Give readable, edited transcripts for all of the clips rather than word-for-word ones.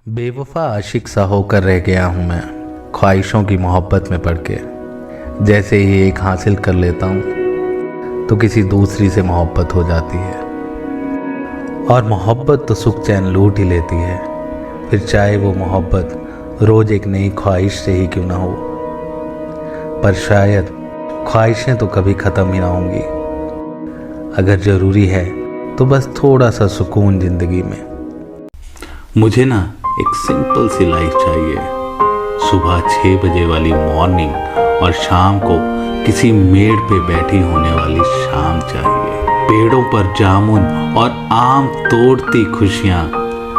बेवफा आशिक सा होकर रह गया हूँ मैं, ख्वाहिशों की मोहब्बत में पड़ के। जैसे ही एक हासिल कर लेता हूँ तो किसी दूसरी से मोहब्बत हो जाती है, और मोहब्बत तो सुख चैन लूट ही लेती है, फिर चाहे वो मोहब्बत रोज़ एक नई ख्वाहिश से ही क्यों ना हो। पर शायद ख्वाहिशें तो कभी ख़त्म ही ना होंगी। अगर ज़रूरी है तो बस थोड़ा सा सुकून ज़िंदगी में। मुझे ना एक सिंपल सी लाइफ चाहिए। सुबह 6 बजे वाली मॉर्निंग और शाम को किसी मेड़ पे बैठी होने वाली शाम चाहिए। पेड़ों पर जामुन और आम तोड़ती खुशियाँ,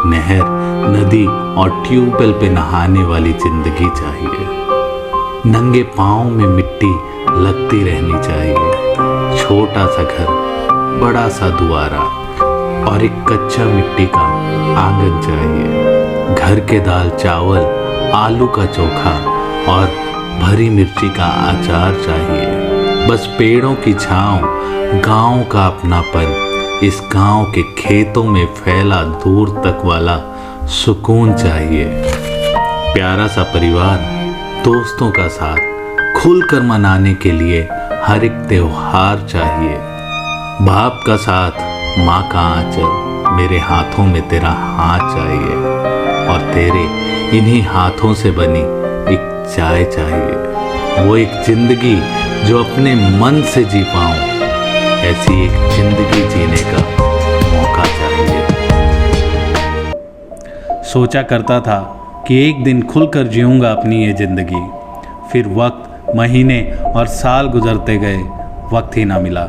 नहर, नदी और ट्यूबवेल पे नहाने वाली जिंदगी चाहिए। नंगे पाँव में मिट्टी लगती रहनी चाहिए। छोटा सा घर, बड़ा सा दुआरा और एक कच्चा मिट्टी का आंगन चाहिए। घर के दाल चावल, आलू का चोखा और भरी मिर्ची का अचार चाहिए। बस पेड़ों की छांव, गांव का अपनापन, इस गांव के खेतों में फैला दूर तक वाला सुकून चाहिए। प्यारा सा परिवार, दोस्तों का साथ, खुलकर मनाने के लिए हर एक त्योहार चाहिए। बाप का साथ, माँ का आंचल, मेरे हाथों में तेरा हाथ चाहिए, और तेरे इन्हीं हाथों से बनी एक चाय चाहिए। वो एक जिंदगी जो अपने मन से जी पाऊं, ऐसी एक जिंदगी जीने का मौका चाहिए। सोचा करता था कि एक दिन खुलकर जीऊंगा अपनी ये ज़िंदगी। फिर वक्त, महीने और साल गुजरते गए, वक्त ही ना मिला।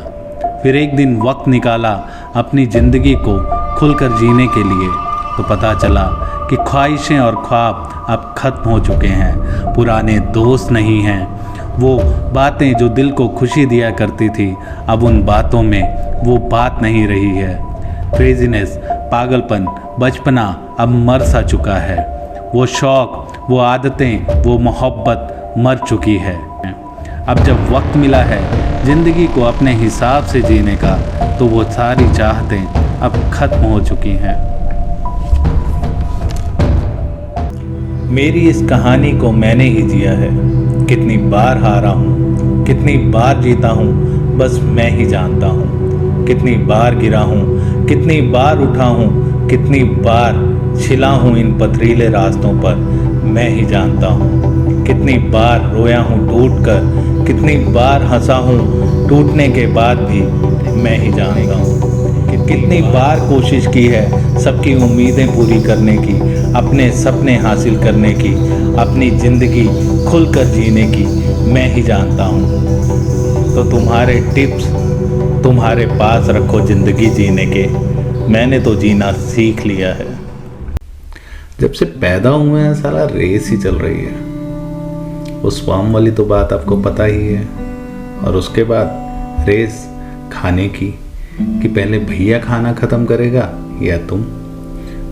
फिर एक दिन वक्त निकाला अपनी ज़िंदगी को खुलकर जीने के लिए, तो पता चला कि ख्वाहिशें और ख्वाब अब ख़त्म हो चुके हैं। पुराने दोस्त नहीं हैं। वो बातें जो दिल को खुशी दिया करती थी, अब उन बातों में वो बात नहीं रही है। क्रेजीनेस, पागलपन, बचपना अब मर सा चुका है। वो शौक़, वो आदतें, वो मोहब्बत मर चुकी है। अब जब वक्त मिला है ज़िंदगी को अपने हिसाब से जीने का, तो वो सारी चाहतें अब ख़त्म हो चुकी हैं। मेरी इस कहानी को मैंने ही जिया है। कितनी बार हारा हूँ, कितनी बार जीता हूँ, बस मैं ही जानता हूँ। कितनी बार गिरा हूँ, कितनी बार उठा हूँ, कितनी बार छिला हूँ इन पथरीले रास्तों पर, मैं ही जानता हूँ। कितनी बार रोया हूँ टूट कर, कितनी बार हंसा हूँ टूटने के बाद भी, मैं ही जानता हूँ। कितनी बार कोशिश की है सबकी उम्मीदें पूरी करने की, अपने सपने हासिल करने की, अपनी ज़िंदगी खुलकर जीने की, मैं ही जानता हूँ। तो तुम्हारे टिप्स तुम्हारे पास रखो ज़िंदगी जीने के, मैंने तो जीना सीख लिया है। जब से पैदा हुए हैं साला रेस ही चल रही है। उस फॉर्म वाली तो बात आपको पता ही है, और उसके बाद रेस खाने की, कि पहले भैया खाना ख़त्म करेगा या तुम।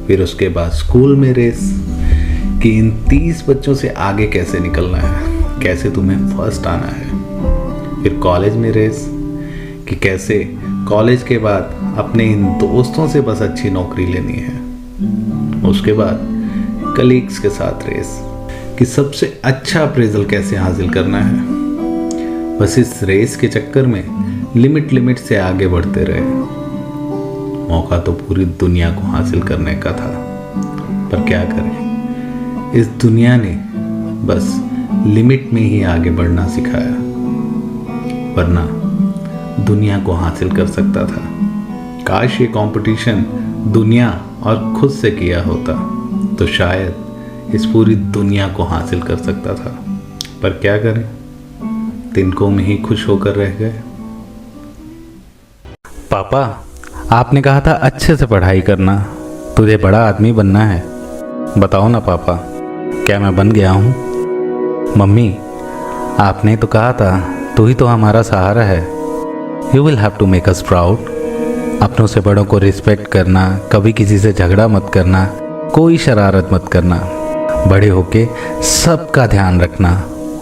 फिर उसके बाद स्कूल में रेस, कि इन 30 बच्चों से आगे कैसे निकलना है, कैसे तुम्हें फर्स्ट आना है। फिर कॉलेज में रेस, कि कैसे कॉलेज के बाद अपने इन दोस्तों से बस अच्छी नौकरी लेनी है। उसके बाद कलीग्स के साथ रेस, कि सबसे अच्छा अप्रेजल कैसे हासिल करना है। बस इस रेस के चक्कर में लिमिट से आगे बढ़ते रहे। मौका तो पूरी दुनिया को हासिल करने का था, पर क्या करें, इस दुनिया ने बस लिमिट में ही आगे बढ़ना सिखाया, वरना दुनिया को हासिल कर सकता था। काश ये कंपटीशन दुनिया और खुद से किया होता, तो शायद इस पूरी दुनिया को हासिल कर सकता था। पर क्या करें, तिनकों में ही खुश होकर रह गए। पापा, आपने कहा था अच्छे से पढ़ाई करना, तुझे बड़ा आदमी बनना है। बताओ ना पापा, क्या मैं बन गया हूँ? मम्मी, आपने तो कहा था तू ही तो हमारा सहारा है। You will have to make us proud. अपनों से बड़ों को रिस्पेक्ट करना, कभी किसी से झगड़ा मत करना, कोई शरारत मत करना, बड़े होके सबका ध्यान रखना,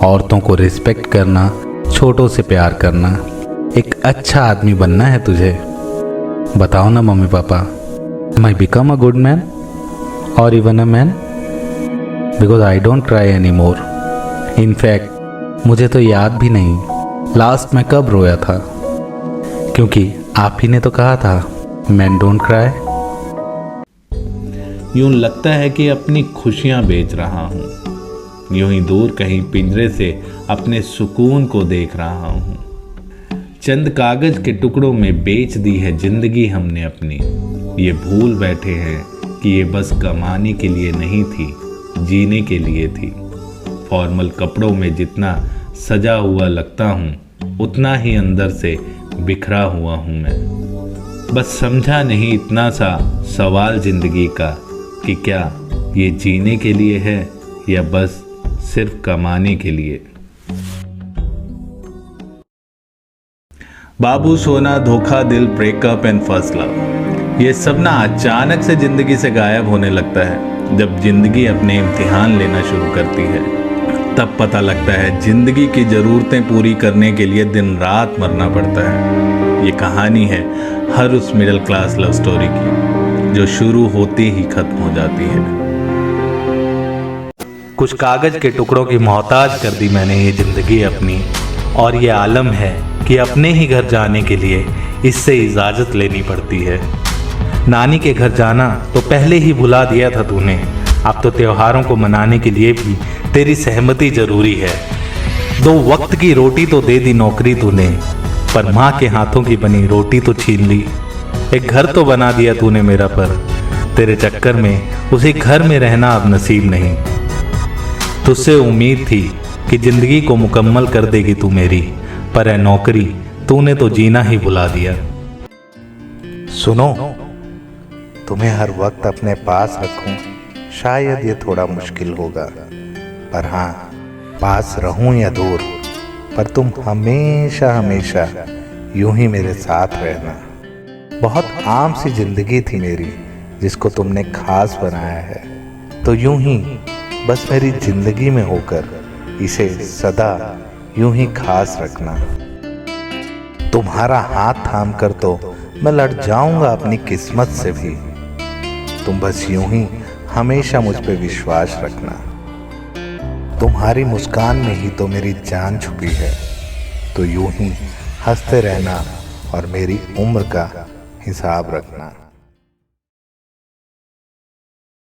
औरतों को रिस्पेक्ट करना, छोटों से प्यार करना। एक अच्छा आदमी बनना है तुझे। बताओ ना mummy papa, am I become a good man or even a man? Because I don't cry any more. In fact मुझे तो याद भी नहीं लास्ट मैं कब रोया था, क्योंकि आप ही ने तो कहा था मैन डोंट क्राई। यूं लगता है कि अपनी खुशियां बेच रहा हूं, यूं ही दूर कहीं पिंजरे से अपने सुकून को देख रहा हूं। चंद कागज के टुकड़ों में बेच दी है जिंदगी हमने अपनी। ये भूल बैठे हैं कि ये बस कमाने के लिए नहीं थी, जीने के लिए थी। फॉर्मल कपड़ों में जितना सजा हुआ लगता हूँ, उतना ही अंदर से बिखरा हुआ हूँ मैं। बस समझा नहीं इतना सा सवाल जिंदगी का कि क्या ये जीने के लिए है या बस सिर्फ कमाने के लिए। बाबू सोना, धोखा, दिल, ब्रेकअप एंड फर्स्ट लव, ये सब ना अचानक से जिंदगी से गायब होने लगता है। जब जिंदगी अपने इम्तिहान लेना शुरू करती है, तब पता लगता है जिंदगी की ज़रूरतें पूरी करने के लिए दिन रात मरना पड़ता है। ये कहानी है हर उस मिडिल क्लास लव स्टोरी की जो शुरू होते ही खत्म हो जाती है। कुछ कागज के टुकड़ों की मोहताज कर दी मैंने ये जिंदगी अपनी, और ये आलम है कि अपने ही घर जाने के लिए इससे इजाज़त लेनी पड़ती है। नानी के घर जाना तो पहले ही भुला दिया था तूने, अब तो त्योहारों को मनाने के लिए भी तेरी सहमति जरूरी है। 2 वक्त की रोटी तो दे दी नौकरी तूने, पर माँ के हाथों की बनी रोटी तो छीन ली। एक घर तो बना दिया तूने मेरा, पर तेरे चक्कर में उसी घर में रहना अब नसीब नहीं। तुझसे उम्मीद थी कि जिंदगी को मुकम्मल कर देगी तू मेरी, पर है नौकरी तूने तो जीना ही भुला दिया। सुनो, तुम्हें हर वक्त अपने पास रखूं शायद ये थोड़ा मुश्किल होगा, पर हाँ, पास रहूं या दूर, पर तुम हमेशा हमेशा यूं ही मेरे साथ रहना। बहुत आम सी जिंदगी थी मेरी जिसको तुमने खास बनाया है, तो यूं ही बस मेरी जिंदगी में होकर इसे सदा यूं ही खास रखना। तुम्हारा हाथ थाम कर तो मैं लड़ जाऊंगा अपनी किस्मत से भी, तुम बस यूं ही हमेशा मुझ पे विश्वास रखना। तुम्हारी मुस्कान में ही तो मेरी जान छुपी है, तो यूं ही हंसते रहना और मेरी उम्र का हिसाब रखना।